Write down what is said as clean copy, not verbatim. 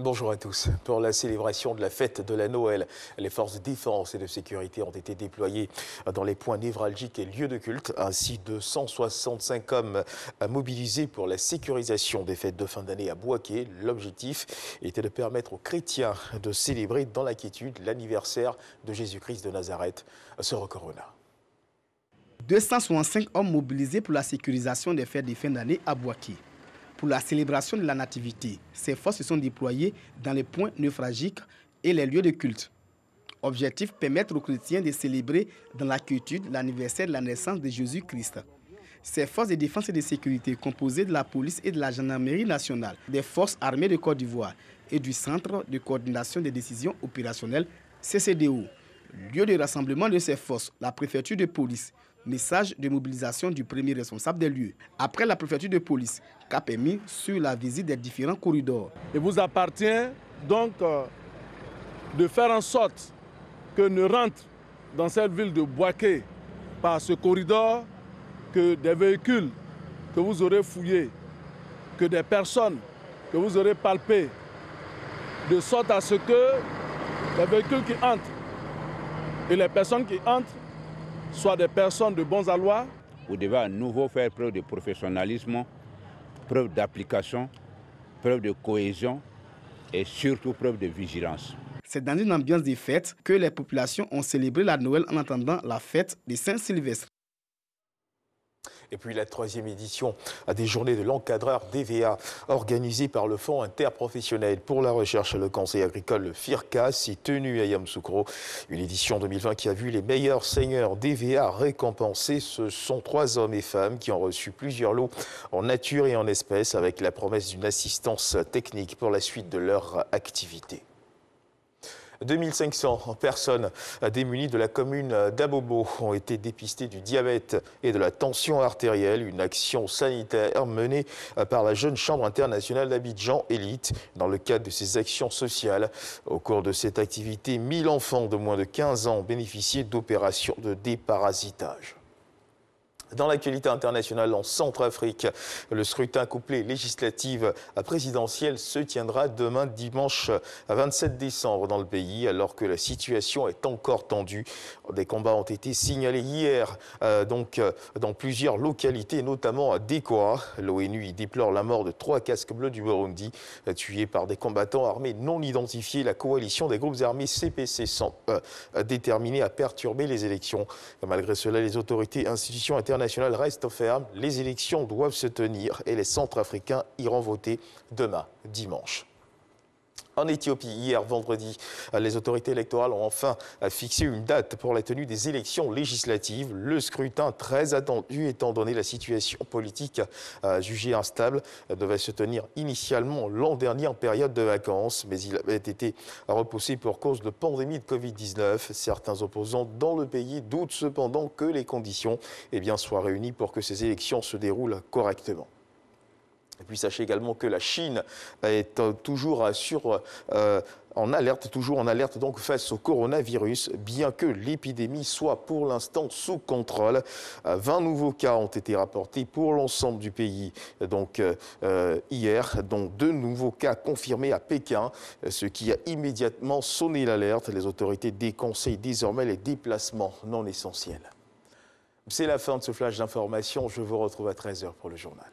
Bonjour à tous. Pour la célébration de la fête de la Noël, les forces de défense et de sécurité ont été déployées dans les points névralgiques et lieux de culte, ainsi de 165 hommes mobilisés pour la sécurisation des fêtes de fin d'année à Bouaké. L'objectif était de permettre aux chrétiens de célébrer dans la quiétude l'anniversaire de Jésus-Christ de Nazareth. Sœur Corona. 265 hommes mobilisés pour la sécurisation des fêtes de fin d'année à Bouaké. Pour la célébration de la Nativité, ces forces se sont déployées dans les points névralgiques et les lieux de culte. Objectif, permettre aux chrétiens de célébrer dans la quiétude l'anniversaire de la naissance de Jésus-Christ. Ces forces de défense et de sécurité composées de la police et de la gendarmerie nationale, des forces armées de Côte d'Ivoire et du Centre de coordination des décisions opérationnelles CCDO. Lieu de rassemblement de ces forces, la préfecture de police. Message de mobilisation du premier responsable des lieux. Après la préfecture de police, cap est mis sur la visite des différents corridors. Il vous appartient donc de faire en sorte que ne rentre dans cette ville de Bouaké par ce corridor que des véhicules que vous aurez fouillés, que des personnes que vous aurez palpées, de sorte à ce que les véhicules qui entrent et les personnes qui entrent soient des personnes de bons aloi. Vous devez à nouveau faire preuve de professionnalisme, preuve d'application, preuve de cohésion et surtout preuve de vigilance. C'est dans une ambiance de fête que les populations ont célébré la Noël en attendant la fête de Saint-Sylvestre. Et puis la troisième édition des journées de l'encadreur DVA organisée par le Fonds interprofessionnel pour la recherche et le conseil agricole FIRCA s'est tenue à Yamoussoukro. Une édition 2020 qui a vu les meilleurs seigneurs DVA récompensés. Ce sont 3 hommes et femmes qui ont reçu plusieurs lots en nature et en espèces avec la promesse d'une assistance technique pour la suite de leur activité. 2500 personnes démunies de la commune d'Abobo ont été dépistées du diabète et de la tension artérielle. Une action sanitaire menée par la Jeune Chambre internationale d'Abidjan Élite dans le cadre de ces actions sociales. Au cours de cette activité, 1000 enfants de moins de 15 ans ont bénéficié d'opérations de déparasitage. Dans l'actualité internationale en Centrafrique, le scrutin couplé législatif à présidentielle se tiendra demain dimanche 27 décembre dans le pays alors que la situation est encore tendue. Des combats ont été signalés hier dans plusieurs localités, notamment à Dékoa. L'ONU y déplore la mort de 3 casques bleus du Burundi tués par des combattants armés non identifiés. La coalition des groupes armés CPC semble déterminée à perturber les élections. Malgré cela, les autorités et institutions internationales reste ferme. Les élections doivent se tenir et les Centrafricains iront voter demain, dimanche. En Éthiopie, hier vendredi, les autorités électorales ont enfin fixé une date pour la tenue des élections législatives. Le scrutin, très attendu étant donné la situation politique jugée instable, devait se tenir initialement l'an dernier en période de vacances, mais il avait été repoussé pour cause de pandémie de Covid-19. Certains opposants dans le pays doutent cependant que les conditions soient réunies pour que ces élections se déroulent correctement. Et puis sachez également que la Chine est toujours en alerte donc face au coronavirus, bien que l'épidémie soit pour l'instant sous contrôle. 20 nouveaux cas ont été rapportés pour l'ensemble du pays hier, dont 2 nouveaux cas confirmés à Pékin, ce qui a immédiatement sonné l'alerte. Les autorités déconseillent désormais les déplacements non essentiels. C'est la fin de ce flash d'information. Je vous retrouve à 13h pour le journal.